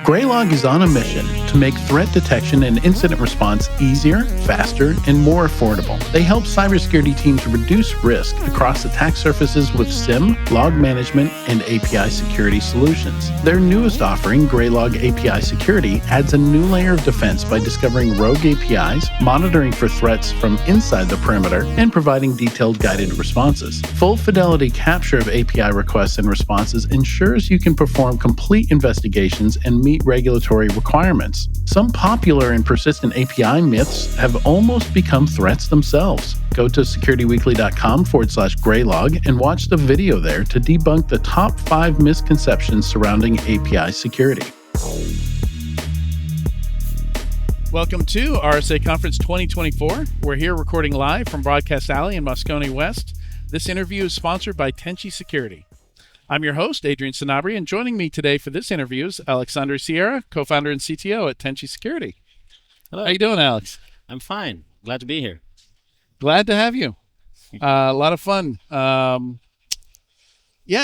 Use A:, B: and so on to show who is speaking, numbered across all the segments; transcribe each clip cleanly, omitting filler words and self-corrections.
A: Graylog is on a mission to make threat detection and incident response easier, faster, and more affordable. They help cybersecurity teams reduce risk across attack surfaces with SIM, log management, and API security solutions. Their newest offering, Graylog API Security, adds a new layer of defense by discovering rogue APIs, monitoring for threats from inside the perimeter, and providing detailed guided responses. Full fidelity capture of API requests and responses ensures you can perform complete investigations and meet regulatory requirements. Some popular and persistent API myths have almost become threats themselves. Go to securityweekly.com/Graylog and watch the video there to debunk the top 5 misconceptions surrounding API security. Welcome to RSA Conference 2024. We're here recording live from Broadcast Alley in Moscone West. This interview is sponsored by Tenchi Security. I'm your host, Adrian Sanabria, and joining me today for this interview is Alexandre Sierra, co-founder and CTO at Tenchi Security.
B: Hello.
A: How you doing, Alex?
B: I'm fine. Glad to be here.
A: Glad to have you. A lot of fun.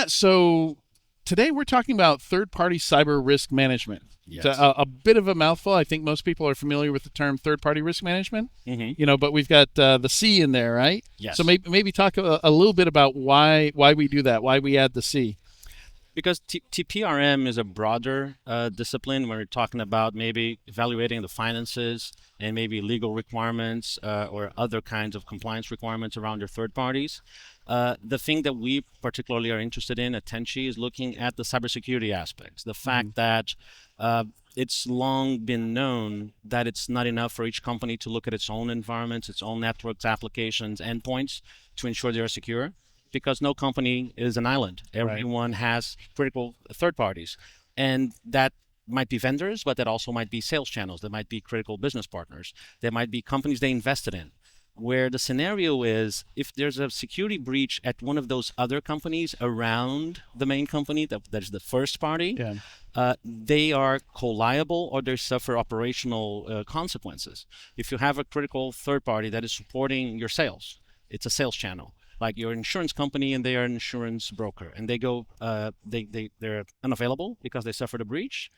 A: So today we're talking about third-party cyber risk management.
B: Yes.
A: It's a bit of a mouthful. I think most people are familiar with the term third-party risk management.
B: Mm-hmm.
A: But we've got the C in there, right?
B: Yes.
A: So maybe talk a little bit about why we do that, why we add the C.
B: Because TPRM is a broader discipline when we're talking about maybe evaluating the finances and maybe legal requirements or other kinds of compliance requirements around your third parties. The thing that we particularly are interested in at Tenchi is looking at the cybersecurity aspects. The fact that it's long been known that it's not enough for each company to look at its own environments, its own networks, applications, endpoints to ensure they are secure, because no company is an island. Everyone has critical third parties. And that might be vendors, but that also might be sales channels. That might be critical business partners. There might be companies they invested in, where the scenario is if there's a security breach at one of those other companies around the main company, that is the first party, they are co-liable or they suffer operational consequences. If you have a critical third party that is supporting your sales, it's a sales channel, like your insurance company and they are an insurance broker, and they go, they're unavailable because they suffered a breach,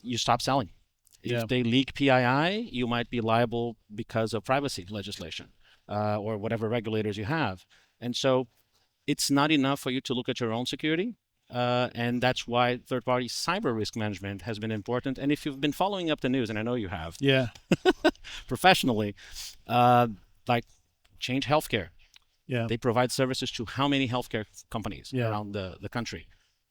B: you stop selling. If they leak PII, you might be liable because of privacy legislation or whatever regulators you have. And so it's not enough for you to look at your own security. And that's why third-party cyber risk management has been important. And if you've been following up the news, and I know you have, professionally, like Change Healthcare, they provide services to how many healthcare companies around the country?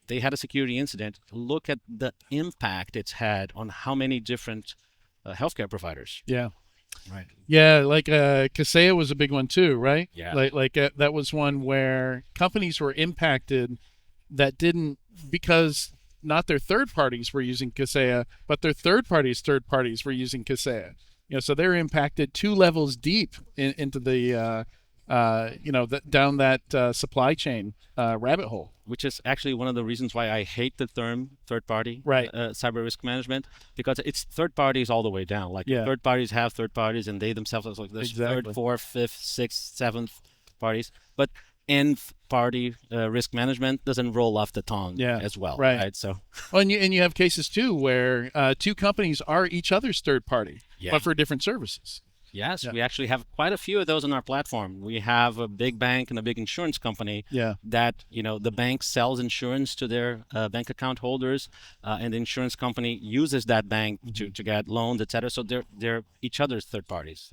B: They had a security incident. Look at the impact it's had on how many different healthcare providers. Right.
A: Yeah, like Kaseya was a big one too, right?
B: Yeah.
A: Like that was one where companies were impacted that didn't, because not their third parties were using Kaseya, but their third parties were using Kaseya. So they're impacted 2 levels deep into the down that supply chain rabbit hole.
B: Which is actually one of the reasons why I hate the term third-party cyber risk management, because it's third parties all the way down. Like third parties have third parties, and they themselves are like this third, fourth, fifth, sixth, seventh parties. But nth party risk management doesn't roll off the tongue as well, right? So,
A: and you have cases too where 2 companies are each other's third party, but for different services.
B: Yes, we actually have quite a few of those on our platform. We have a big bank and a big insurance company that, the bank sells insurance to their bank account holders, and the insurance company uses that bank to get loans, etc. So they're each other's third parties.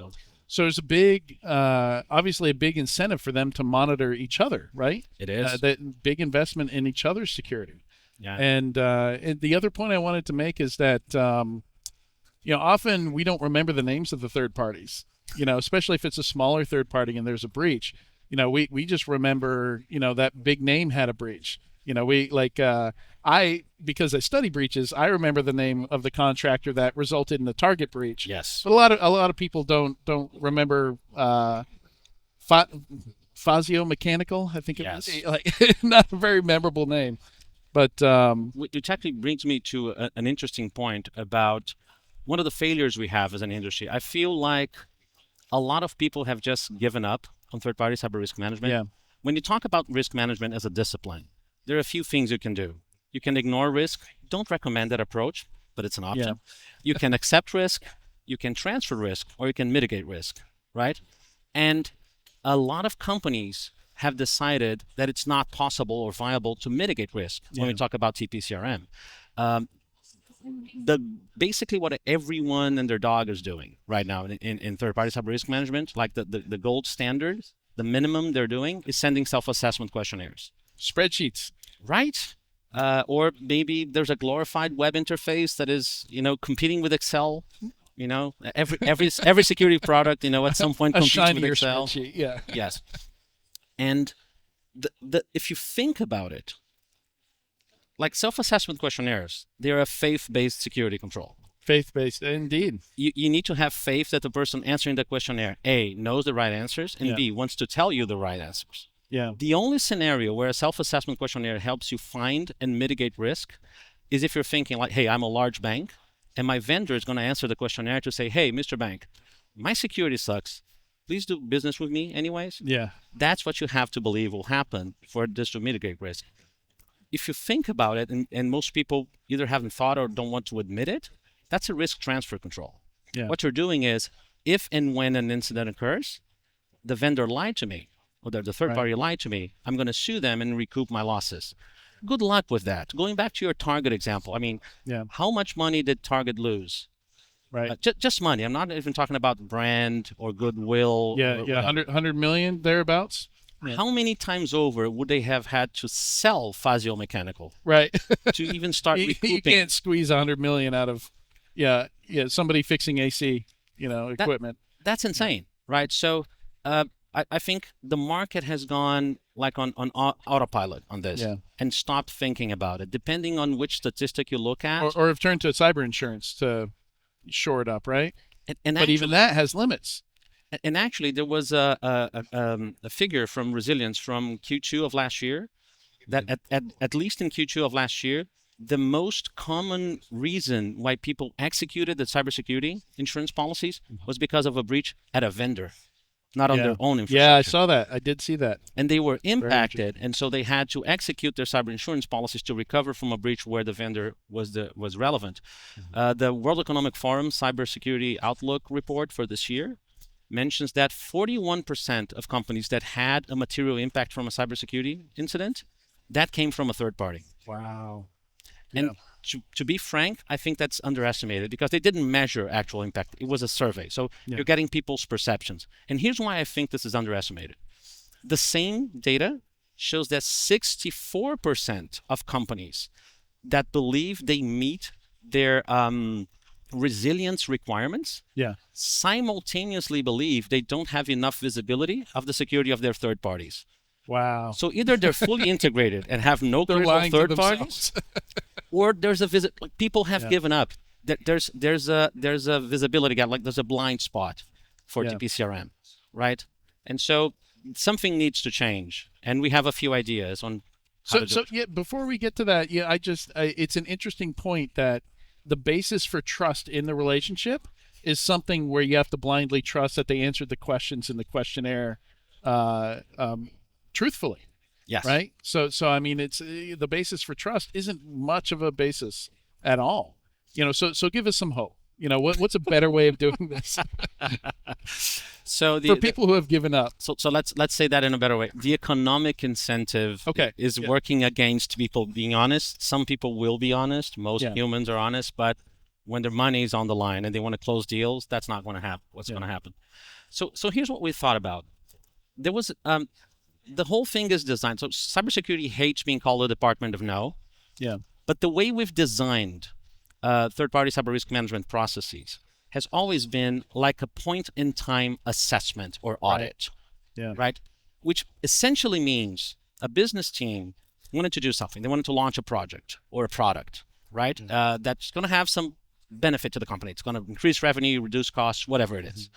A: So there's a big, obviously a big incentive for them to monitor each other, right?
B: It is.
A: That big investment in each other's security.
B: Yeah.
A: And the other point I wanted to make is that, often we don't remember the names of the third parties, especially if it's a smaller third party and there's a breach. We just remember, that big name had a breach. Because I study breaches, I remember the name of the contractor that resulted in the target breach.
B: Yes.
A: But a lot of people don't remember Fazio Mechanical, I think it was. Not a very memorable name. But
B: which actually brings me to an interesting point about one of the failures we have as an industry. I feel like a lot of people have just given up on third-party cyber risk management. When you talk about risk management as a discipline, there are a few things you can do. You can ignore risk. Don't recommend that approach, but it's an option.
C: Yeah.
B: You can accept risk, you can transfer risk, or you can mitigate risk, right? And a lot of companies have decided that it's not possible or viable to mitigate risk when we talk about TPCRM. Basically what everyone and their dog is doing right now in third-party cyber risk management, like the gold standard, the minimum they're doing is sending self-assessment questionnaires.
C: Spreadsheets.
B: Right? Or maybe there's a glorified web interface that is, competing with Excel. Every security product, at some point
C: A
B: competes with
C: shinier
B: Excel.
C: spreadsheet. Yeah.
B: Yes. And if you think about it, like self-assessment questionnaires, they're a faith-based security control.
C: Faith-based, indeed.
B: You need to have faith that the person answering the questionnaire, A, knows the right answers, and B, wants to tell you the right answers.
C: Yeah.
B: The only scenario where a self-assessment questionnaire helps you find and mitigate risk is if you're thinking like, hey, I'm a large bank, and my vendor is going to answer the questionnaire to say, hey, Mr. Bank, my security sucks. Please do business with me anyways.
C: Yeah.
B: That's what you have to believe will happen for this to mitigate risk. If you think about it, and most people either haven't thought or don't want to admit it, that's a risk transfer control.
C: Yeah.
B: What you're doing is, if and when an incident occurs, the vendor lied to me, or the third party lied to me, I'm going to sue them and recoup my losses. Good luck with that. Going back to your Target example, I mean, how much money did Target lose?
C: Right.
B: Just money. I'm not even talking about brand or goodwill.
C: Yeah, 100 million thereabouts.
B: Yeah. How many times over would they have had to sell Fazio Mechanical?
C: Right.
B: To even start recouping?
C: You can't squeeze 100 million out of somebody fixing AC, equipment.
B: That's insane, right? So I think the market has gone like on autopilot on this and stopped thinking about it. Depending on which statistic you look at,
C: or have turned to cyber insurance to shore it up, right?
B: But
C: actually, even that has limits.
B: And actually, there was a figure from Resilience from Q2 of last year that at least in Q2 of last year, the most common reason why people executed the cybersecurity insurance policies was because of a breach at a vendor, not on their own infrastructure.
C: Yeah, I saw that. I did see that.
B: And they were impacted, and so they had to execute their cyber insurance policies to recover from a breach where the vendor was relevant. The World Economic Forum Cybersecurity Outlook report for this year mentions that 41% of companies that had a material impact from a cybersecurity incident, that came from a third party.
C: Wow.
B: And to be frank, I think that's underestimated because they didn't measure actual impact. It was a survey. So you're getting people's perceptions. And here's why I think this is underestimated. The same data shows that 64% of companies that believe they meet their resilience requirements simultaneously believe they don't have enough visibility of the security of their third parties.
C: Wow.
B: So either they're fully integrated and have no clue of third parties, or there's a people have given up. There's a visibility gap, like there's a blind spot for TPCRM, right? And so something needs to change, and we have a few ideas on how to do it.
C: Before we get to that, it's an interesting point that the basis for trust in the relationship is something where you have to blindly trust that they answered the questions in the questionnaire truthfully.
B: Yes.
C: Right. So I mean, it's the basis for trust isn't much of a basis at all. So give us some hope. What's a better way of doing this?
B: So
C: for people who have given up.
B: So let's say that in a better way. The economic incentive is working against people being honest. Some people will be honest. Most humans are honest, but when their money is on the line and they want to close deals, that's not going to happen. What's going to happen? So here's what we thought about. There was the whole thing is designed. So cybersecurity hates being called a department of no.
C: Yeah.
B: But the way we've designed third-party cyber risk management processes has always been like a point-in-time assessment or audit, right? Which essentially means a business team wanted to do something. They wanted to launch a project or a product, right? That's going to have some benefit to the company. It's going to increase revenue, reduce costs, whatever it is.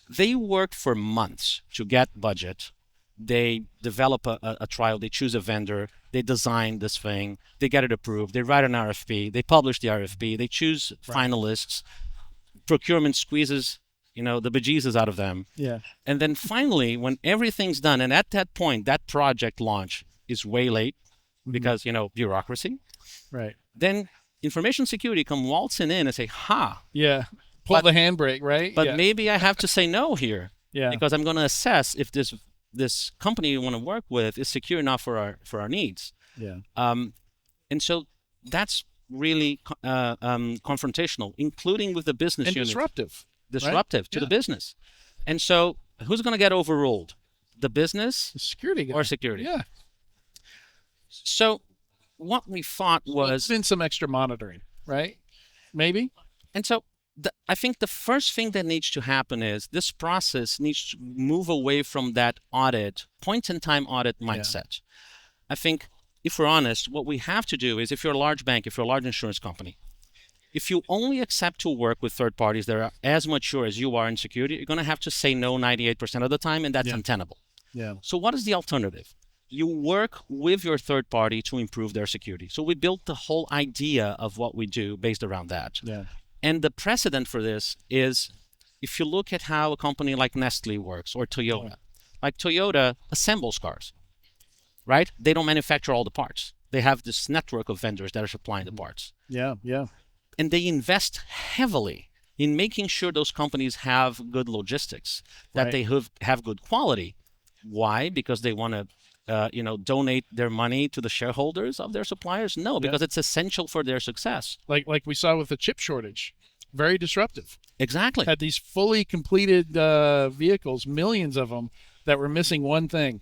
B: They worked for months to get budget. They develop a trial, they choose a vendor, they design this thing, they get it approved, they write an RFP, they publish the RFP, they choose finalists, procurement squeezes, the bejesus out of them.
C: Yeah.
B: And then finally, when everything's done, and at that point, that project launch is way late because, bureaucracy.
C: Right.
B: Then information security come waltzing in and say, ha,
C: Yeah. Pull the handbrake, right?
B: but
C: yeah.
B: maybe I have to say no here.
C: Yeah.
B: Because I'm going to assess if this company you want to work with is secure enough for our needs.
C: Yeah.
B: And so that's really confrontational, including with the business
C: And
B: unit.
C: disruptive
B: To the business. And so who's going to get overruled? The business
C: The security guy.
B: or security?
C: Yeah.
B: So what we thought was...
C: Been some extra monitoring, right? Maybe?
B: And so I think the first thing that needs to happen is this process needs to move away from that point-in-time audit mindset. I think, if we're honest, what we have to do is, if you're a large bank, if you're a large insurance company, if you only accept to work with third parties that are as mature as you are in security, you're going to have to say no 98% of the time, and that's untenable.
C: Yeah.
B: So what is the alternative? You work with your third party to improve their security. So we built the whole idea of what we do based around that.
C: Yeah.
B: And the precedent for this is, if you look at how a company like Nestle works or Toyota, like Toyota assembles cars, right? They don't manufacture all the parts. They have this network of vendors that are supplying the parts.
C: Yeah. Yeah.
B: And they invest heavily in making sure those companies have good logistics, that they have good quality. Why? Because they want to donate their money to the shareholders of their suppliers? No, because it's essential for their success.
C: Like we saw with the chip shortage. Very disruptive.
B: Exactly.
C: Had these fully completed vehicles, millions of them, that were missing one thing.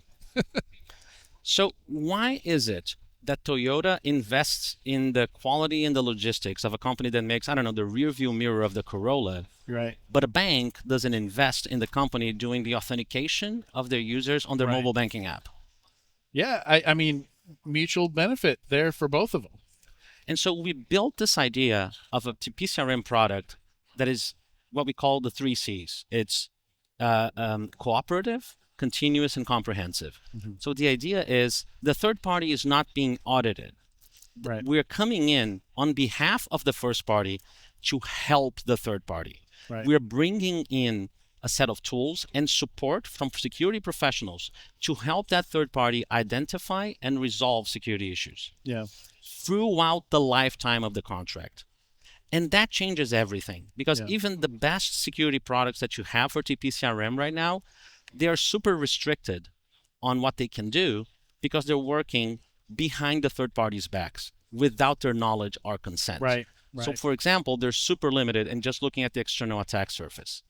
B: So why is it that Toyota invests in the quality and the logistics of a company that makes, I don't know, the rear view mirror of the Corolla,
C: Right.
B: but a bank doesn't invest in the company doing the authentication of their users on their mobile banking app?
C: Yeah, I mean, mutual benefit there for both of them.
B: And so we built this idea of a TPCRM product that is what we call the 3 C's. It's cooperative, continuous, and comprehensive. So the idea is the third party is not being audited.
C: Right.
B: We're coming in on behalf of the first party to help the third party.
C: Right.
B: We're bringing in a set of tools and support from security professionals to help that third party identify and resolve security issues
C: Yeah.
B: throughout the lifetime of the contract. And that changes everything, because even the best security products that you have for TPCRM right now, they are super restricted on what they can do because they're working behind the third party's backs without their knowledge or consent.
C: Right.
B: So, for example, they're super limited in just looking at the external attack surface.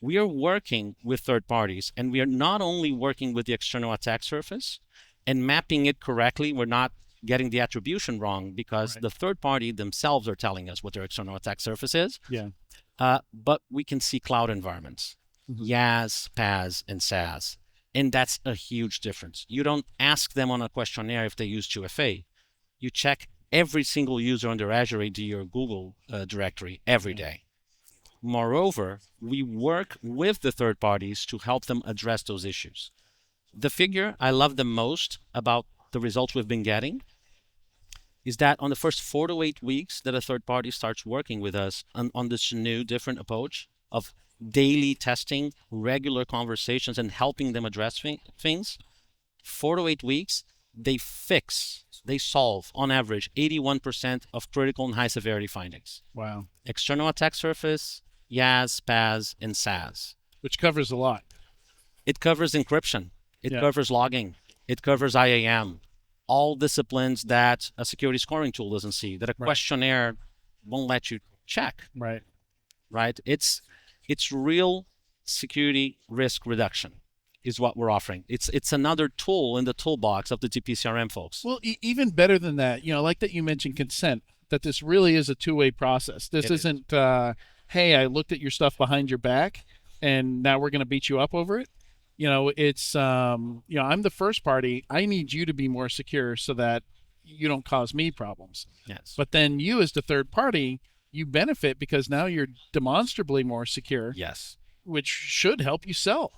B: We are working with third parties, and we are not only working with the external attack surface and mapping it correctly. We're not getting the attribution wrong because the third party themselves are telling us what their external attack surface is.
C: Yeah.
B: But we can see cloud environments, YAS, PAS, and SAS. And that's a huge difference. You don't ask them on a questionnaire if they use 2FA. You check every single user on their Azure AD or Google directory every day. Moreover, we work with the third parties to help them address those issues. The figure I love the most about the results we've been getting is that on the first 4 to 8 weeks that a third party starts working with us on this new different approach of daily testing, regular conversations, and helping them address things, 4 to 8 weeks, they solve, on average, 81% of critical and high severity findings.
C: Wow.
B: External attack surface, YAS, PAS, and SAS.
C: Which covers a lot.
B: It covers encryption. It covers logging. It covers IAM. All disciplines that a security scoring tool doesn't see, that a questionnaire won't let you check.
C: Right.
B: Right? It's real security risk reduction is what we're offering. It's another tool in the toolbox of the TPCRM folks.
C: Well, even better than that, like that you mentioned consent, that this really is a two-way process. This isn't, hey, I looked at your stuff behind your back and now we're going to beat you up over it. It's, I'm the first party. I need you to be more secure so that you don't cause me problems.
B: Yes.
C: But then you as the third party, you benefit because now you're demonstrably more secure.
B: Yes.
C: Which should help you sell.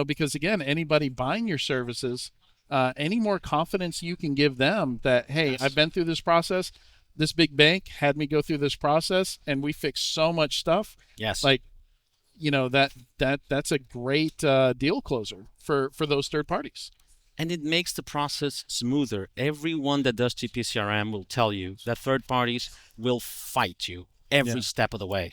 C: Because again, anybody buying your services, any more confidence you can give them that, hey, I've been through this process. This big bank had me go through this process and we fixed so much stuff.
B: Yes.
C: Like, that's a great deal closer for those third parties.
B: and it makes the process smoother. Everyone that does TPCRM will tell you that third parties will fight you every step of the way.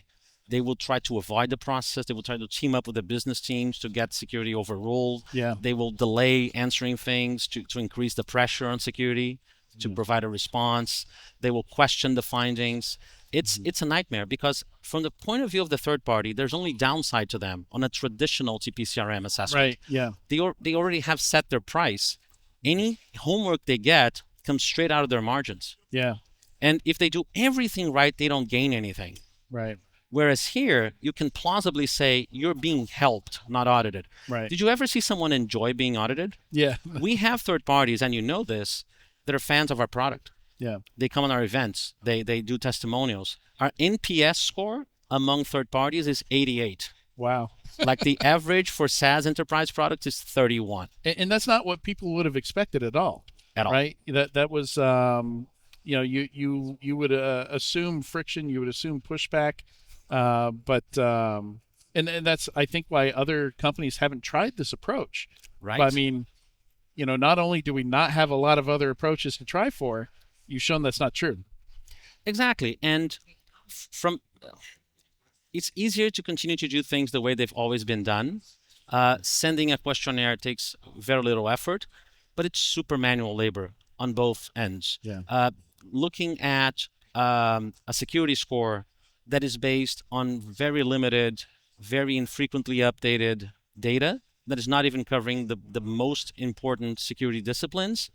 B: They will try to avoid the process. They will try to team up with the business teams to get security overruled.
C: Yeah.
B: They will delay answering things to increase the pressure on security, to provide a response. They will question the findings. It's a nightmare because from the point of view of the third party, there's only downside to them on a traditional TPCRM assessment.
C: Right. Yeah.
B: They already have set their price. Any homework they get comes straight out of their margins.
C: Yeah.
B: And if they do everything right, they don't gain anything.
C: Right.
B: Whereas here, you can plausibly say you're being helped, not audited.
C: Right.
B: Did you ever see someone enjoy being audited?
C: Yeah.
B: We have third parties, and you know this, that are fans of our product.
C: Yeah.
B: They come on our events. They do testimonials. Our NPS score among third parties is 88.
C: Wow.
B: Like the average for SaaS enterprise product is 31.
C: And that's not what people would have expected at all.
B: At all.
C: Right. That was you would assume friction. You would assume pushback. But that's, I think, why other companies haven't tried this approach.
B: Right.
C: But, I mean, not only do we not have a lot of other approaches to try for, you've shown that's not true.
B: Exactly. And it's easier to continue to do things the way they've always been done. Sending a questionnaire takes very little effort, but it's super manual labor on both ends.
C: Yeah.
B: Looking at a security score that is based on very limited, very infrequently updated data that is not even covering the most important security disciplines.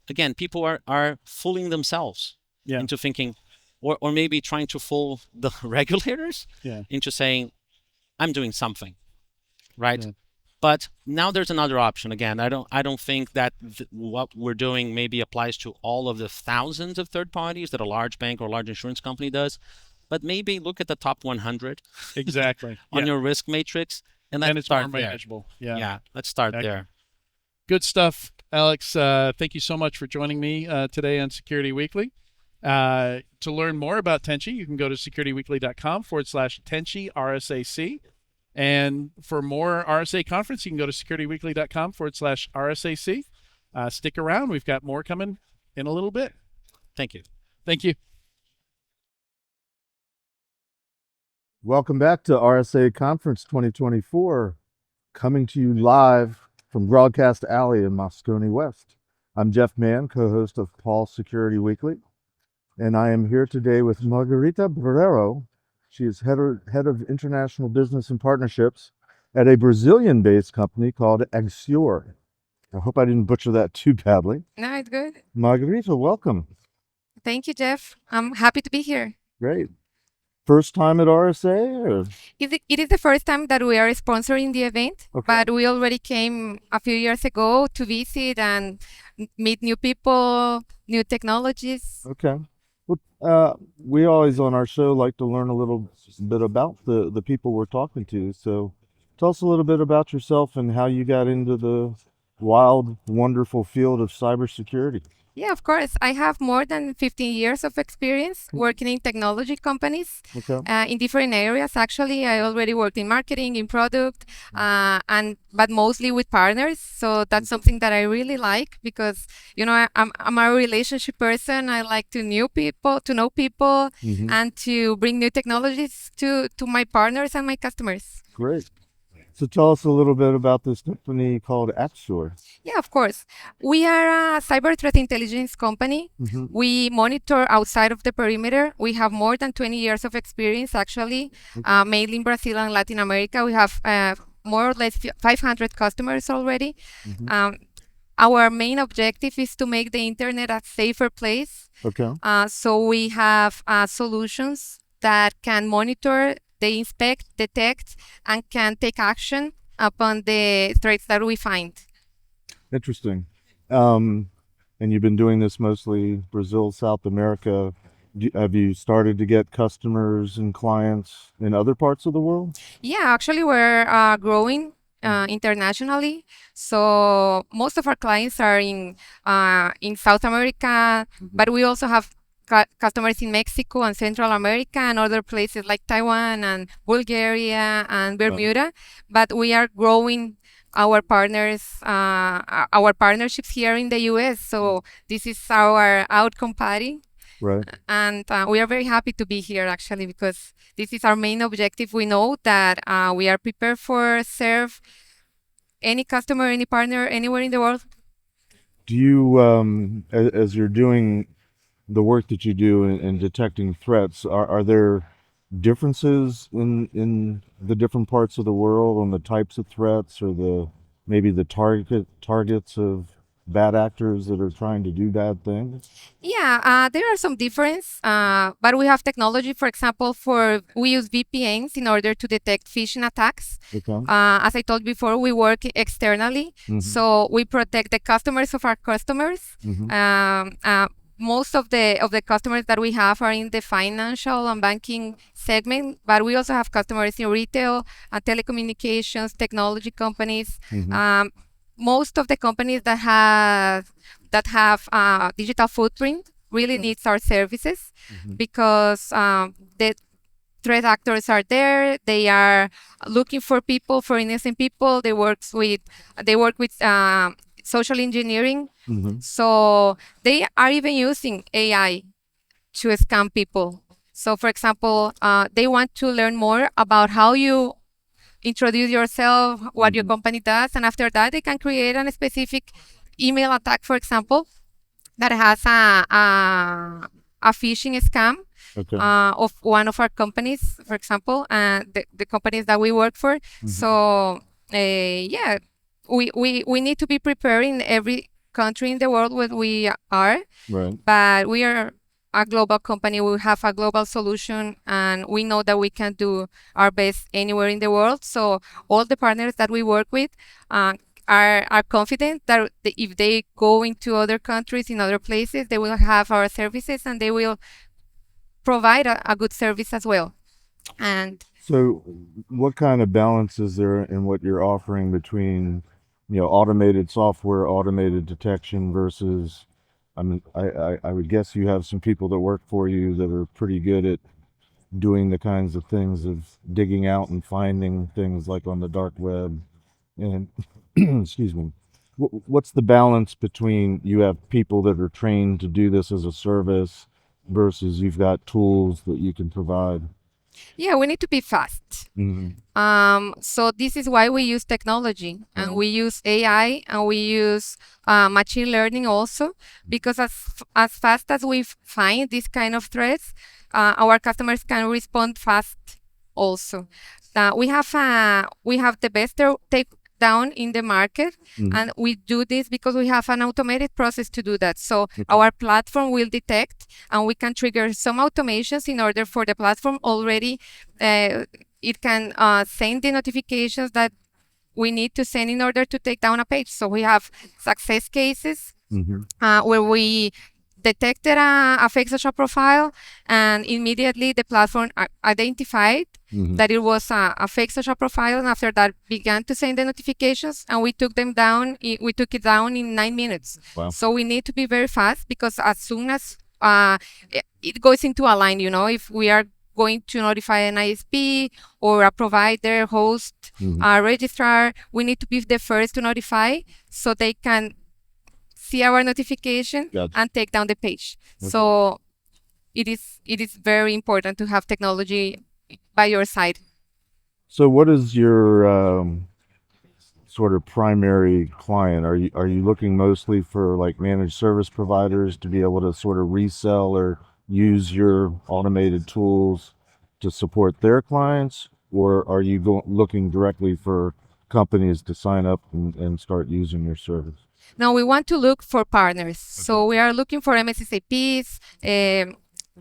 B: Again, people are fooling themselves into thinking, or maybe trying to fool the regulators into saying, I'm doing something, right? Yeah. But now there's another option. Again, I don't think that what we're doing maybe applies to all of the thousands of third parties that a large bank or a large insurance company does. But maybe look at the top 100
C: exactly
B: on your risk matrix, and let's
C: it's
B: start
C: more
B: there.
C: Manageable.
B: Yeah, let's start there.
C: Good stuff, Alex. Thank you so much for joining me today on Security Weekly. To learn more about Tenchi, you can go to securityweekly.com/Tenchi RSAC. And for more RSA conference, you can go to securityweekly.com/RSAC. Stick around. We've got more coming in a little bit.
B: Thank you.
C: Thank you.
D: Welcome back to RSA Conference 2024, coming to you live from Broadcast Alley in Moscone West. I'm Jeff Mann, co-host of Paul Security Weekly, and I am here today with Margarita Barre. She is head of international business and partnerships at a Brazilian-based company called Axior. I hope I didn't butcher that too badly.
E: No, it's good.
D: Margarita, welcome.
E: Thank you, Jeff. I'm happy to be here.
D: Great. First time at RSA? Or?
E: It is the first time that we are sponsoring the event, but we already came a few years ago to visit and meet new people, new technologies.
D: Okay. Well, we always on our show like to learn a little bit about the people we're talking to. So tell us a little bit about yourself and how you got into the wild, wonderful field of cybersecurity.
E: Yeah, of course. I have more than 15 years of experience working in technology companies in different areas. Actually, I already worked in marketing, in product, but mostly with partners. So that's something that I really like because, I'm a relationship person. I like to know people, and to bring new technologies to my partners and my customers.
D: Great. So tell us a little bit about this company called Axior.
E: Yeah, of course. We are a cyber threat intelligence company. We monitor outside of the perimeter. We have more than 20 years of experience, actually, mainly in Brazil and Latin America. We have more or less 500 customers already. Our main objective is to make the internet a safer place. So we have solutions that can monitor, they inspect, detect, and can take action upon the threats that we find.
D: Interesting. And you've been doing this mostly Brazil, South America. Have you started to get customers and clients in other parts of the world?
E: Yeah, actually we're growing internationally. So most of our clients are in South America, but we also have customers in Mexico and Central America and other places like Taiwan and Bulgaria and Bermuda. But we are growing our partnerships here in the US. So this is our outcome party.
D: Right.
E: And we are very happy to be here actually, because this is our main objective. We know that we are prepared for serve any customer, any partner, anywhere in the world.
D: Do you, as you're doing the work that you do in detecting threats, are there differences in the different parts of the world on the types of threats or maybe the targets of bad actors that are trying to do bad things?
E: Yeah, there are some difference, but we have technology. For example, we use VPNs in order to detect phishing attacks.
D: Okay.
E: As I told before, we work externally, so we protect the customers of our customers. Most of the customers that we have are in the financial and banking segment, but we also have customers in retail, telecommunications, technology companies. Most of the companies that have digital footprint really needs our services, because the threat actors are there. They are looking for people, for innocent people. They work with social engineering. So they are even using AI to scam people. So for example, they want to learn more about how you introduce yourself, what your company does, and after that they can create a specific email attack, for example, that has a phishing scam of one of our companies, for example, the companies that we work for. So yeah, we need to be prepared in every country in the world where we are,
D: Right.
E: but we are a global company. We have a global solution, and we know that we can do our best anywhere in the world. So all the partners that we work with are confident that if they go into other countries, in other places, they will have our services and they will provide a good service as well. And
D: So what kind of balance is there in what you're offering between, automated software, automated detection versus, I mean, I would guess you have some people that work for you that are pretty good at doing the kinds of things of digging out and finding things like on the dark web. And excuse me, what's the balance between you have people that are trained to do this as a service versus you've got tools that you can provide?
E: yeah, we need to be fast. So this is why we use technology, and we use AI, and we use machine learning also, because as fast as we find these kind of threats, our customers can respond fast also. We have the best takedown in the market, and we do this because we have an automated process to do that. So our platform will detect, and we can trigger some automations in order for the platform already. It can send the notifications that we need to send in order to take down a page. So we have success cases where we detected a fake social profile, and immediately the platform identified that it was a fake social profile, and after that began to send the notifications, and we took them down. We took it down in 9 minutes.
D: Wow.
E: So we need to be very fast, because as soon as it goes into a line, if we are going to notify an ISP or a provider, host, a registrar, we need to be the first to notify so they can see our notification and take down the page. So it is very important to have technology by your side.
D: So what is your sort of primary client? Are you looking mostly for like managed service providers to be able to sort of resell or use your automated tools to support their clients, or are you looking directly for companies to sign up and start using your service?
E: Now we want to look for partners. So we are looking for MSSPs,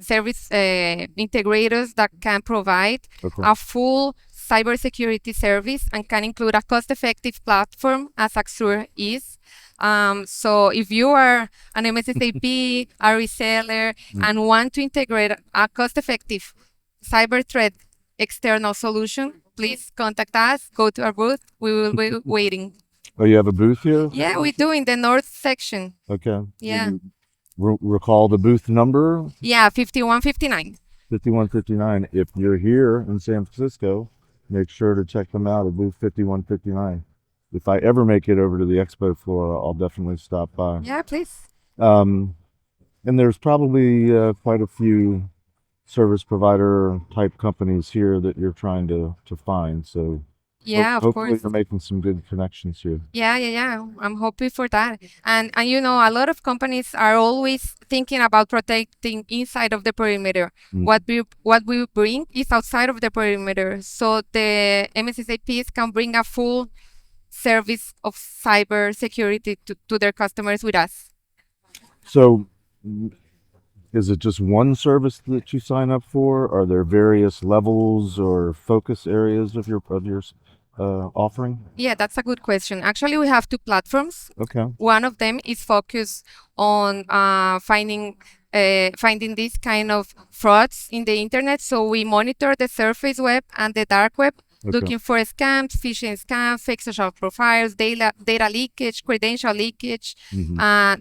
E: service integrators that can provide a full cybersecurity service and can include a cost-effective platform, as Axure is. So if you are an MSSP, a reseller, and want to integrate a cost-effective cyber threat external solution, please contact us. Go to our booth. We will be waiting.
D: Oh, you have a booth here?
E: Yeah, we do in the north section.
D: Okay.
E: Yeah.
D: Recall the booth number?
E: Yeah, 5159.
D: 5159. If you're here in San Francisco, make sure to check them out at booth 5159. if I ever make it over to the expo floor, I'll definitely stop by.
E: Yeah, please.
D: And there's probably quite a few service provider type companies here that you're trying to find. So
E: Yeah, of
D: hopefully
E: course.
D: you're making some good connections here.
E: Yeah. I'm hoping for that. And you know, a lot of companies are always thinking about protecting inside of the perimeter.
D: Mm.
E: What we bring is outside of the perimeter. So the MSSAPs can bring a full service of cyber security to their customers with us.
D: So is it just one service that you sign up for? Are there various levels or focus areas of your offering?
E: Yeah, that's a good question. Actually, we have two platforms.
D: Okay.
E: One of them is focused on finding these kind of frauds in the internet. So we monitor the surface web and the dark web,
D: Okay.
E: looking for scams, phishing scams, fake social profiles, data leakage, credential leakage,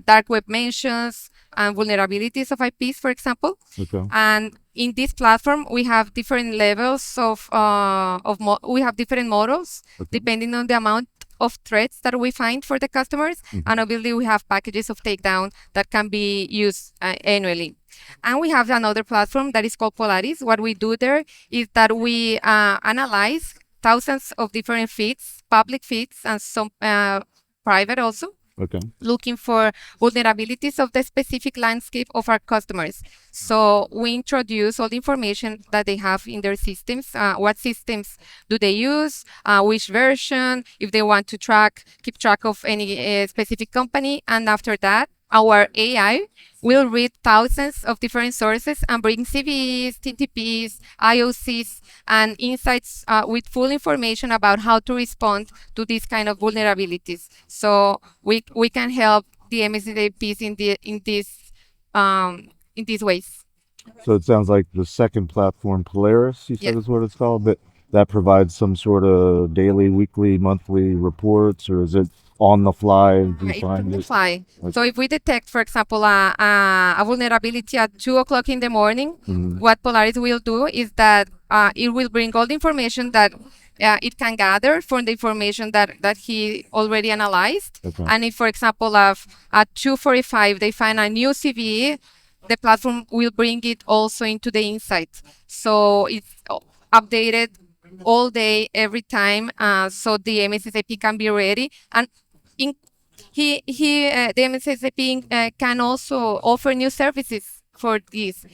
E: dark web mentions, and vulnerabilities of IPs, for example.
D: Okay.
E: And in this platform, we have different levels we have different models depending on the amount of threats that we find for the customers. And obviously, we have packages of takedown that can be used annually. And we have another platform that is called Polaris. What we do there is that we analyze thousands of different feeds, public feeds, and some private also.
D: Okay.
E: Looking for vulnerabilities of the specific landscape of our customers. So we introduce all the information that they have in their systems. What systems do they use? Which version? If they want to keep track of any specific company. And after that, our AI will read thousands of different sources and bring CVEs, TTPs, IOCs, and insights with full information about how to respond to these kind of vulnerabilities. So we can help the MSSAPs in these ways.
D: So it sounds like the second platform, Polaris, you said
E: Yes.
D: is what it's called, that provides some sort of daily, weekly, monthly reports, or is it on the fly? You
E: It's
D: find
E: on the
D: it?
E: fly.
D: Okay.
E: So if we detect, for example, a vulnerability at 2 o'clock in the morning, what Polaris will do is that it will bring all the information that it can gather from the information that he already analyzed.
D: Okay.
E: And if, for example, at 2:45 they find a new CVE, the platform will bring it also into the insight. So it's updated all day, every time, so the MSSAP can be ready. And in, the MSSAP can also offer new services for these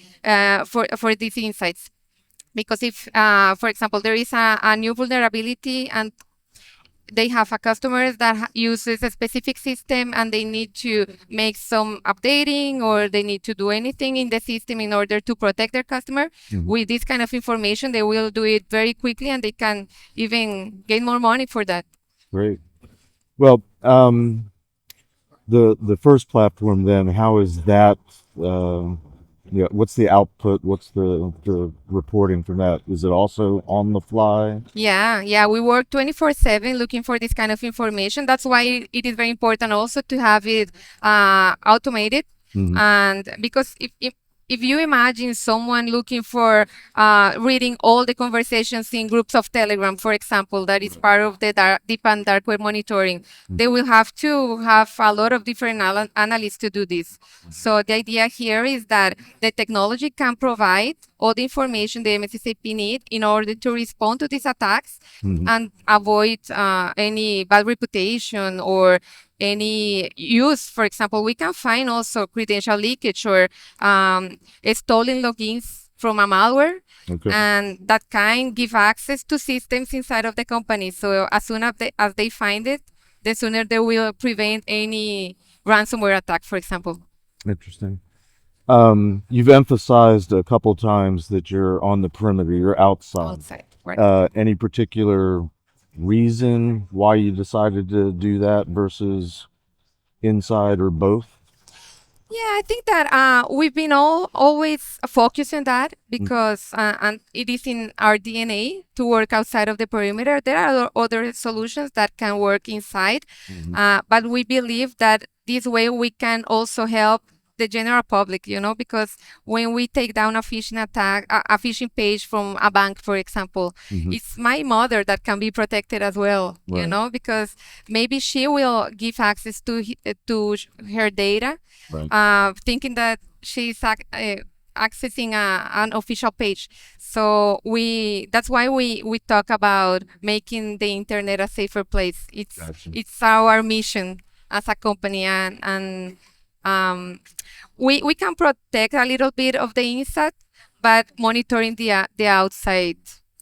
E: insights. Because if, for example, there is a new vulnerability and they have a customer that uses a specific system and they need to make some updating or they need to do anything in the system in order to protect their customer. With this kind of information, they will do it very quickly and they can even gain more money for that.
D: Great. Well, the first platform then, how is that? What's the output? What's the reporting from that? Is it also on the fly?
E: Yeah. We work 24/7 looking for this kind of information. That's why it is very important also to have it automated. And because if you imagine someone looking for reading all the conversations in groups of Telegram, for example, that is part of the deep and dark web monitoring, they will have to have a lot of different analysts to do this. So the idea here is that the technology can provide all the information the MSSAP need in order to respond to these attacks and avoid any bad reputation or any use. For example, we can find also credential leakage or stolen logins from a malware, and that can give access to systems inside of the company. So as soon as they find it, the sooner they will prevent any ransomware attack, for example.
D: Interesting. You've emphasized a couple times that you're on the perimeter, you're outside.
E: Right.
D: Any particular reason why you decided to do that versus inside or both?
E: Yeah, I think that we've been always focused on that because and it is in our DNA to work outside of the perimeter. There are other solutions that can work inside, but we believe that this way we can also help the general public, because when we take down a phishing attack, a phishing page from a bank, for example, it's my mother that can be protected as well,
D: Right.
E: because maybe she will give access to her data,
D: Right.
E: thinking that she's accessing an official page. So that's why we talk about making the internet a safer place.
D: Gotcha.
E: It's our mission as a company, and we can protect a little bit of the inside, but monitoring the outside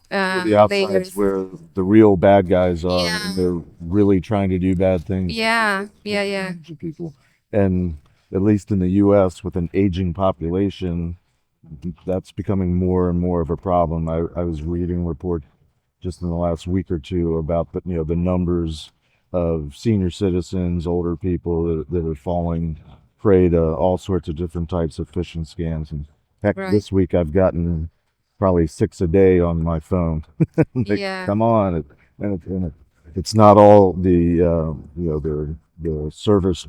D: The outside's
E: layers.
D: where the real bad guys are,
E: Yeah.
D: and they're really trying to do bad things
E: Yeah.
D: to people. And at least in the U.S., with an aging population, that's becoming more and more of a problem. I was reading a report just in the last week or two about the numbers of senior citizens, older people that are falling prey to all sorts of different types of phishing scams. And heck,
E: Right.
D: this week I've gotten probably 6 a day on my phone. Like,
E: Yeah.
D: come on, it's not all the service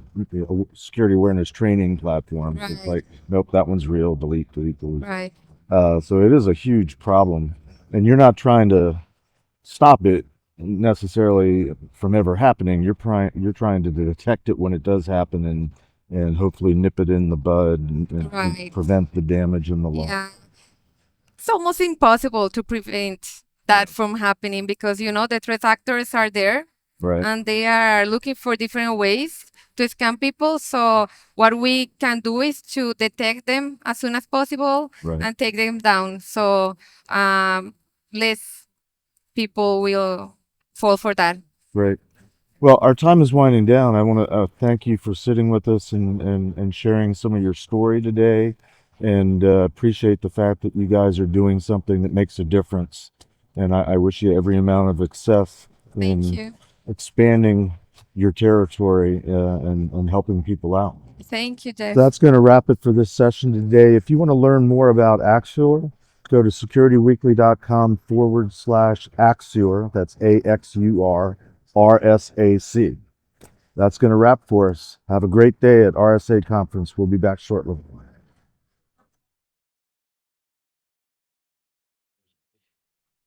D: security awareness training platforms. It's
E: Right.
D: like, nope, that one's real. Delete, delete, delete.
E: Right.
D: So it is a huge problem, and you're not trying to stop it necessarily from ever happening. You're trying to detect it when it does happen, and hopefully nip it in the bud, and
E: Right.
D: prevent the damage and the loss.
E: Yeah. It's almost impossible to prevent that from happening because the threat actors are there
D: Right.
E: and they are looking for different ways to scam people. So what we can do is to detect them as soon as possible
D: Right.
E: and take them down. So less people will fall for that.
D: Great. Well, our time is winding down. I want to thank you for sitting with us and sharing some of your story today, and appreciate the fact that you guys are doing something that makes a difference. And I wish you every amount of success
E: Thank
D: in
E: you.
D: expanding your territory and helping people out.
E: Thank you, Jeff.
D: That's going to wrap it for this session today. If you want to learn more about Axure, go to securityweekly.com/Axure. That's AXURRSAC. That's going to wrap for us. Have a great day at RSA Conference. We'll be back shortly.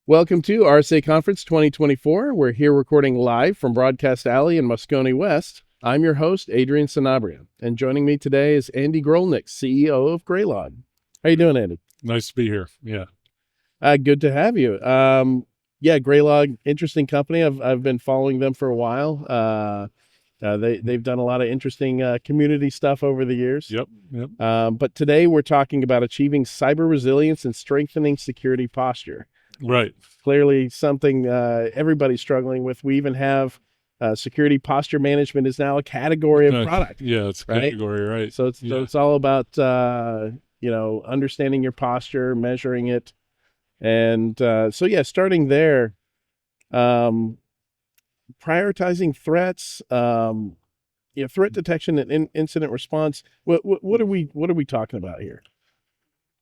C: Welcome to RSA Conference 2024. We're here recording live from Broadcast Alley in Moscone West. I'm your host, Adrian Sanabria, and joining me today is Andy Grolnick, CEO of Graylog. How you doing, Andy?
F: Nice to be here. Yeah.
C: Good to have you. Yeah, Graylog, interesting company. I've been following them for a while. They've done a lot of interesting community stuff over the years.
F: Yep.
C: But today we're talking about achieving cyber resilience and strengthening security posture.
F: Right.
C: Clearly something everybody's struggling with. We even have security posture management is now a category of product.
F: Yeah, it's a
C: right?
F: category, right?
C: So it's all about understanding your posture, measuring it, and starting there, prioritizing threats, threat detection and incident response. What are we talking about here?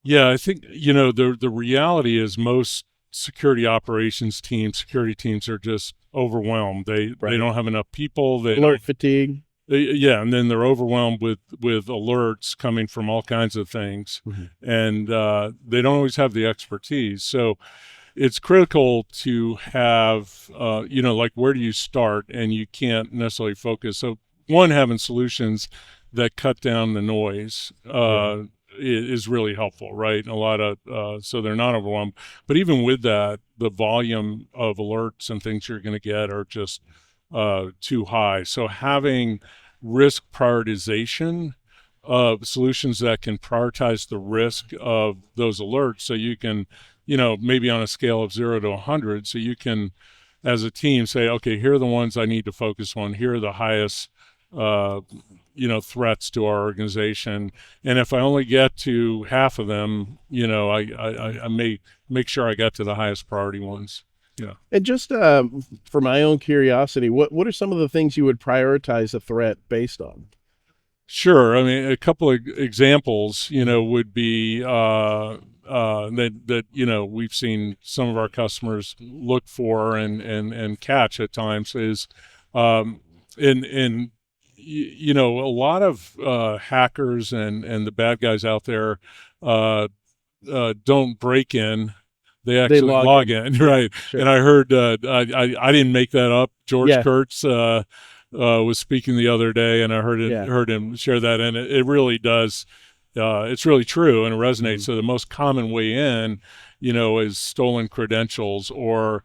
F: Yeah, I think the reality is most security operations teams, security teams are just overwhelmed. They don't have enough people.
C: Alert fatigue.
F: Yeah, and then they're overwhelmed with alerts coming from all kinds of things, and they don't always have the expertise. So it's critical to have, like, where do you start? And you can't necessarily focus. So one, having solutions that cut down the noise is really helpful, right? A lot of so they're not overwhelmed. But even with that, the volume of alerts and things you're going to get are just too high. So having risk prioritization of solutions that can prioritize the risk of those alerts, so you can, maybe on a scale of 0 to 100, so you can, as a team, say, okay, here are the ones I need to focus on. Here are the highest threats to our organization, and if I only get to half of them, I may make sure I get to the highest priority ones. Yeah.
C: And just for my own curiosity, what are some of the things you would prioritize a threat based on?
F: Sure. I mean, a couple of examples, would be that we've seen some of our customers look for and catch at times is in you know, a lot of hackers and the bad guys out there don't break in. They actually log in, right?
G: Sure.
F: And I heard I didn't make that up. George Kurtz was speaking the other day, and I heard him share that, and it really does. It's really true, and it resonates. So the most common way in, you know, is stolen credentials or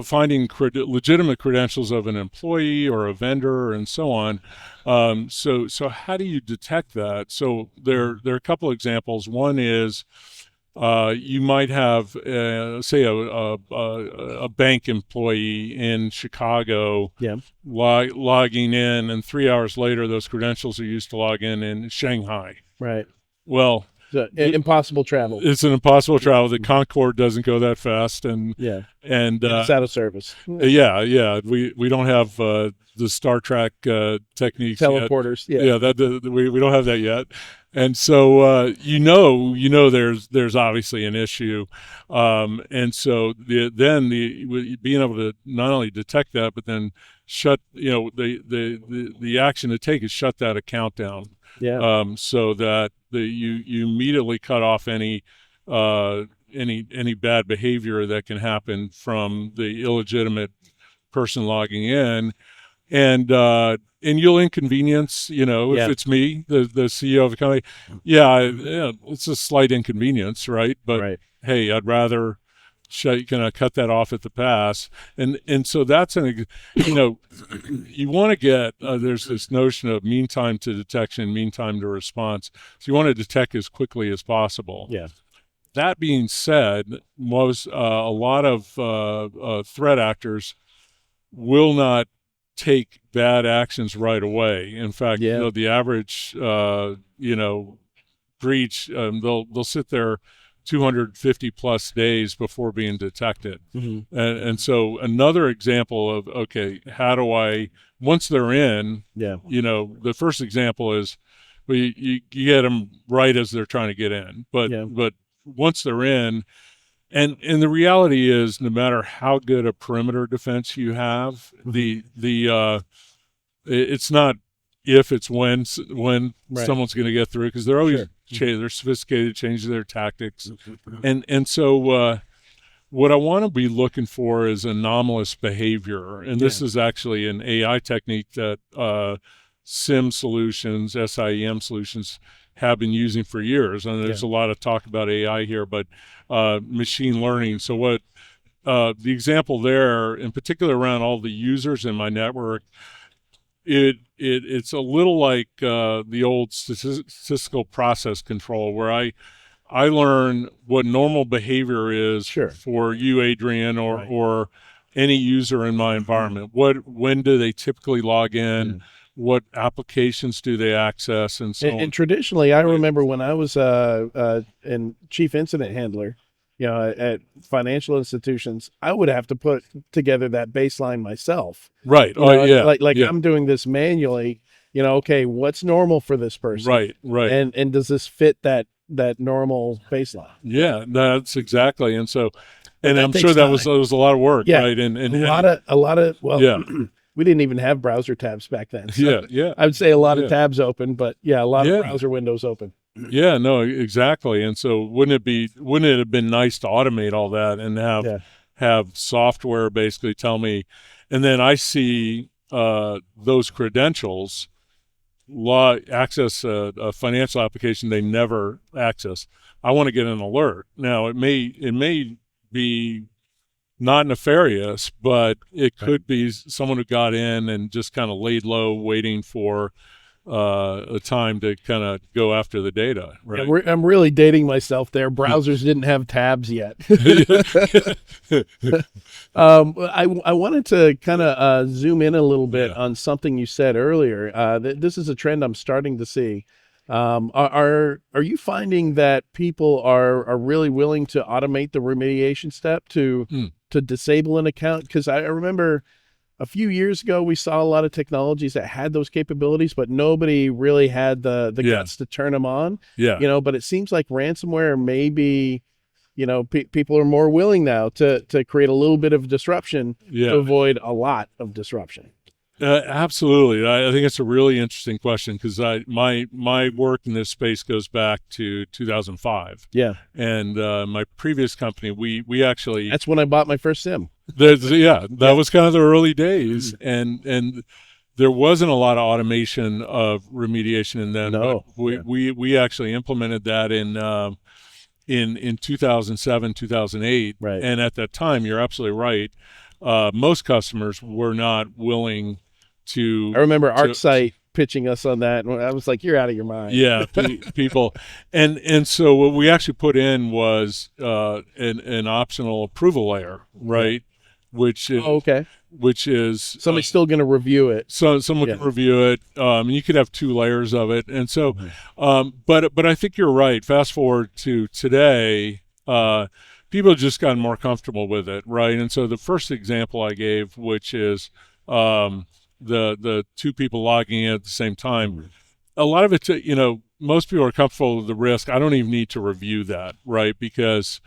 F: finding legitimate credentials of an employee or a vendor and so on. So how do you detect that? So there are a couple examples. One is you might have, say, a bank employee in Chicago logging in, and 3 hours later, those credentials are used to log in Shanghai.
G: Right.
F: Well,
G: impossible travel.
F: It's an impossible travel. The Concorde doesn't go that fast, and
G: it's out of service.
F: We don't have the Star Trek techniques
G: teleporters
F: yet. We don't have that yet, and so you know there's obviously an issue, and so being able to not only detect that, but then shut, you know, the action to take is shut that account down. So that you immediately cut off any bad behavior that can happen from the illegitimate person logging in, and you'll inconvenience, you know, if it's me, the CEO of the company, it's a slight inconvenience, right? But hey, I'd rather cut that off at the pass, and so that's you know, you want to get there's this notion of mean time to detection, mean time to response. So you want to detect as quickly as possible. That being said, a lot of threat actors will not take bad actions right away. In fact, you know, the average breach, they'll sit there 250 plus days before being detected. And so another example of, okay, how do I, once they're in, you know, the first example is you get them right as they're trying to get in, but once they're in, and the reality is, no matter how good a perimeter defense you have, it's not if, it's when someone's going to get through, because they're always they're sophisticated, changing their tactics, and so what I want to be looking for is anomalous behavior, and this is actually an AI technique that SIEM solutions have been using for years, and there's a lot of talk about AI here, but machine learning. So what the example there, in particular around all the users in my network, it's a little like the old statistical process control, where I learn what normal behavior is for you, Adrian, or any user in my environment. When do they typically log in? What applications do they access, and so on.
G: And traditionally, I remember when I was in chief incident handler, you know, at financial institutions, I would have to put together that baseline myself.
F: Right.
G: I'm doing this manually. You know, okay, what's normal for this person?
F: Right.
G: And does this fit that normal baseline?
F: Yeah, that's exactly. And so, and I'm sure that was a lot of work, right? And
G: a lot of we didn't even have browser tabs back then. So I would say a lot of tabs open, but a lot of browser windows open.
F: Yeah, no, exactly. And so wouldn't it have been nice to automate all that and have software basically tell me, and then I see those credentials access a financial application they never access. I want to get an alert. Now it may be not nefarious, but it could be someone who got in and just kind of laid low, waiting for a time to kind of go after the data. Right.
G: Yeah, I'm really dating myself there. Browsers didn't have tabs yet. I wanted to kind of zoom in a little bit on something you said earlier. This is a trend I'm starting to see. Are you finding that people are really willing to automate the remediation step to disable an account? Because I remember a few years ago we saw a lot of technologies that had those capabilities, but nobody really had the guts to turn them on. You know, but it seems like ransomware maybe, you know, people are more willing now to create a little bit of disruption to avoid a lot of disruption.
F: Absolutely. I think it's a really interesting question because my work in this space goes back to 2005.
G: Yeah.
F: And my previous company, we actually
G: That's when I bought my first SIM.
F: that was kind of the early days, and there wasn't a lot of automation of remediation in them.
G: No.
F: But we actually implemented that in 2007, 2008.
G: Right.
F: And at that time, you're absolutely right. Most customers were not willing to.
G: I remember ArcSight pitching us on that, and I was like, "You're out of your mind."
F: Yeah, people, and so what we actually put in was an optional approval layer, right? Which is
G: okay.
F: Which is
G: somebody's still going to review it.
F: So someone can review it. You could have 2 layers of it, and so, but I think you're right. Fast forward to today, people have just gotten more comfortable with it, right? And so the first example I gave, which is the 2 people logging in at the same time, a lot of it, most people are comfortable with the risk. I don't even need to review that, right? Because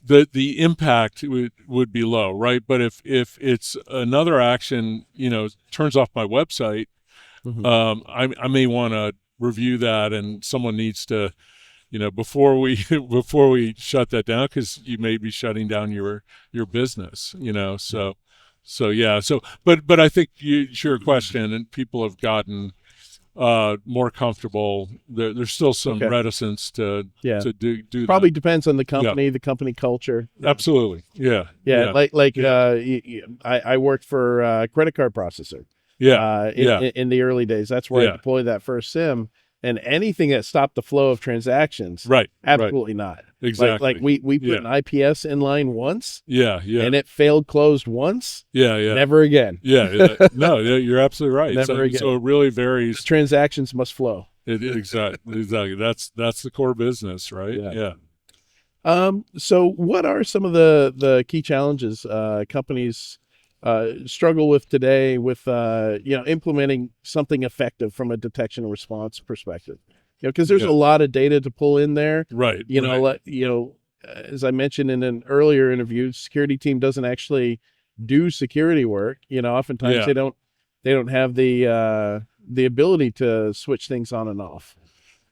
F: the impact would be low, right? But if it's another action, turns off my website, I may want to review that, and someone needs to, before we shut that down, because you may be shutting down your business, so yeah. So, but I think to your question, and people have gotten more comfortable. There's still some reticence to do
G: Probably
F: that.
G: Depends on the company, the company culture.
F: Absolutely. Yeah.
G: I worked for a credit card processor. In the early days. That's where I deployed that first SIM. And anything that stopped the flow of transactions, absolutely not.
F: Exactly.
G: Like we put an IPS in line once, and it failed closed once, never again.
F: No, you're absolutely right.
G: Never again.
F: So it really varies.
G: The transactions must flow.
F: Exactly. That's the core business, right? Yeah.
G: So what are some of the key challenges companies struggle with today with implementing something effective from a detection and response perspective? Because there's a lot of data to pull in there.
F: Right.
G: As I mentioned in an earlier interview, security team doesn't actually do security work. Oftentimes they don't have the ability to switch things on and off.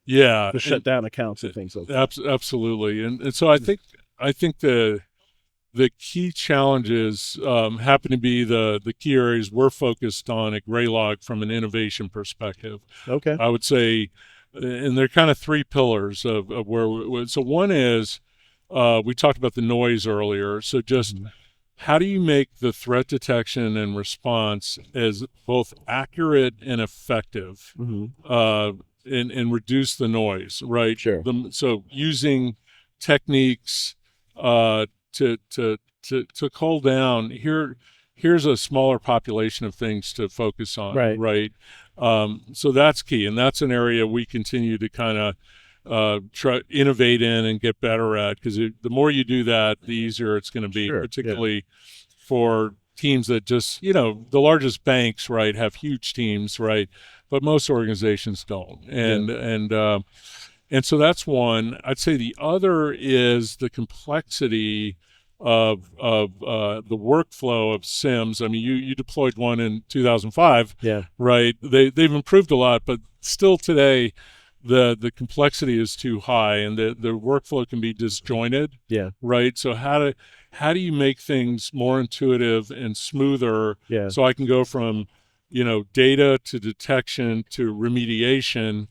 F: To
G: shut down accounts and things like that.
F: Absolutely. And so I think the key challenges happen to be the key areas we're focused on at Graylog from an innovation perspective.
G: Okay.
F: I would say, and they're kind of 3 pillars of where so one is, we talked about the noise earlier. So just how do you make the threat detection and response as both accurate and effective, and reduce the noise, right?
G: Sure.
F: So using techniques to cull down here's a smaller population of things to focus on, right? So that's key, and that's an area we continue to kind of try innovate in and get better at, because the more you do that, the easier it's going to be, particularly for teams that just, the largest banks, right, have huge teams, right, but most organizations don't, and so that's one. I'd say the other is the complexity of the workflow of SIMs. I mean, you deployed one in 2005, right? They've improved a lot, but still today, the complexity is too high, and the workflow can be disjointed, right? So how do you make things more intuitive and smoother, so I can go from data to detection to remediation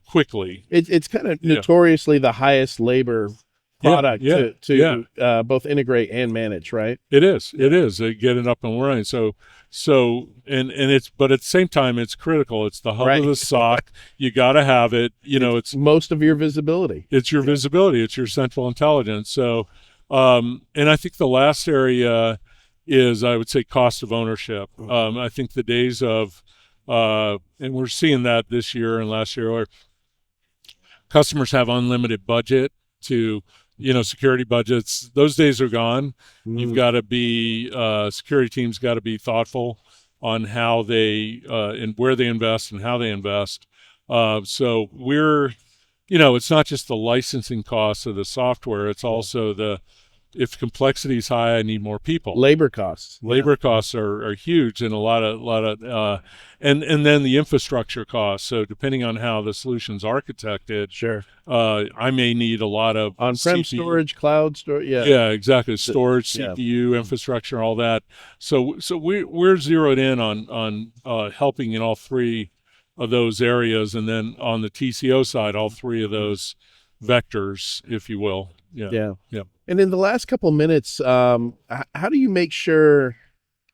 F: quickly?
G: It's kind of notoriously the highest labor product to both integrate and manage, right?
F: It is. They get it up and running. So it's, but at the same time, it's critical. It's the hub of the SOC. You got to have it. It's
G: most of your visibility.
F: It's your visibility. It's your central intelligence. So, and I think the last area is, I would say, cost of ownership. I think the days of, and we're seeing that this year and last year, where customers have unlimited budget to, security budgets. Those days are gone. You've got to be, security teams got to be thoughtful on how they, and where they invest and how they invest. So we're, it's not just the licensing costs of the software, it's also the if complexity is high, I need more people.
G: Labor costs.
F: Labor costs are huge, and a lot of and then the infrastructure costs. So depending on how the solution's architected,
G: Sure.
F: I may need a lot of
G: On-prem
F: CPU.
G: storage, cloud storage. Yeah.
F: Yeah, exactly. Storage,
G: yeah.
F: CPU, infrastructure, all that. So we're zeroed in on helping in all three of those areas, and then on the TCO side, all three of those vectors, if you will. Yeah.
G: And in the last couple minutes, how do you make sure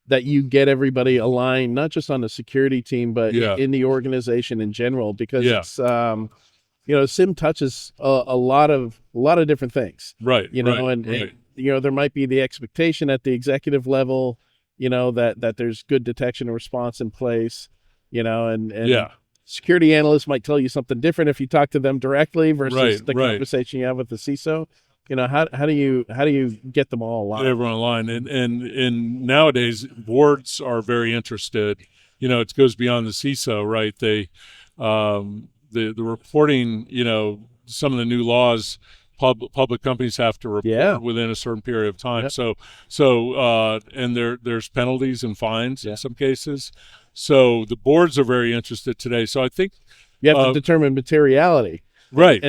G: that you get everybody aligned, not just on the security team, but in the organization in general? Because it's, SIM touches a lot of different things,
F: right?
G: And there might be the expectation at the executive level, that there's good detection and response in place, and security analysts might tell you something different if you talk to them directly versus the conversation you have with the CISO. How do you get them all aligned?
F: Get everyone aligned, and nowadays boards are very interested. It goes beyond the CISO, right? They, the reporting. Some of the new laws, public companies have to report within a certain period of time.
G: Yep.
F: So and there's penalties and fines in some cases. So the boards are very interested today. So I think
G: you have to determine materiality.
F: Right.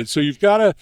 F: So you've got to.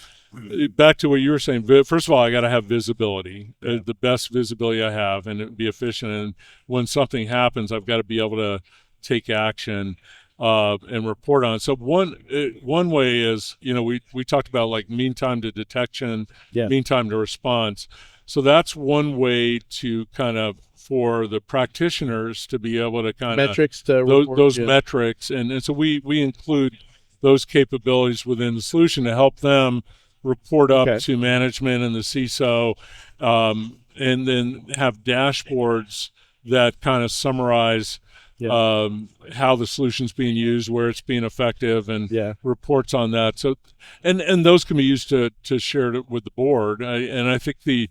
F: Back to what you were saying, first of all, I got to have visibility, the best visibility I have, and be efficient. And when something happens, I've got to be able to take action and report on it. So one way is, we talked about like mean time to detection, mean time to response. So that's one way to kind of, for the practitioners to be able to kind of
G: metrics to
F: those metrics, and so we include those capabilities within the solution to help them report up to management and the CISO, and then have dashboards that kind of summarize how the solution's being used, where it's being effective, and reports on that. So, and those can be used to share it with the board. And I think the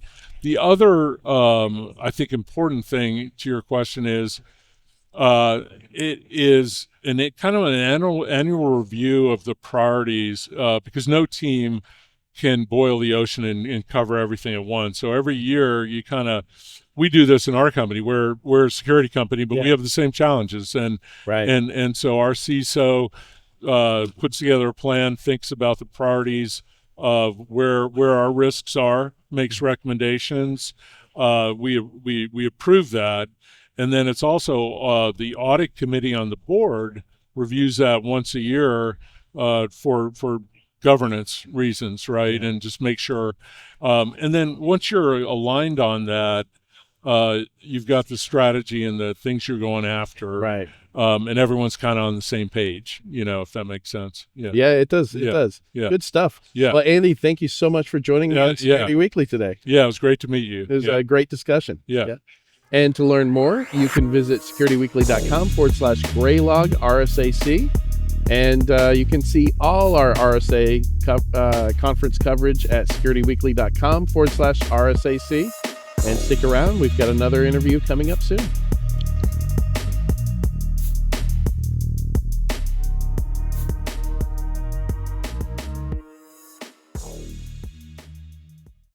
F: other I think important thing to your question is it is kind of an annual review of the priorities, because no team can boil the ocean and cover everything at once. So every year we do this in our company. We're a security company, but we have the same challenges. And so our CISO puts together a plan, thinks about the priorities of where our risks are, makes recommendations. We approve that. And then it's also the audit committee on the board reviews that once a year for governance reasons, right? And just make sure. And then once you're aligned on that, you've got the strategy and the things you're going after,
G: right?
F: And everyone's kind of on the same page, if that makes sense.
G: Yeah, it does. It does. Yeah. Good stuff.
F: Yeah.
G: Well, Andy, thank you so much for joining me on Security Weekly today.
F: Yeah, it was great to meet you.
G: It was a great discussion.
F: Yeah.
G: And to learn more, you can visit securityweekly.com/Graylog RSAC. And you can see all our RSA conference coverage at securityweekly.com/RSAC. And stick around, we've got another interview coming up soon.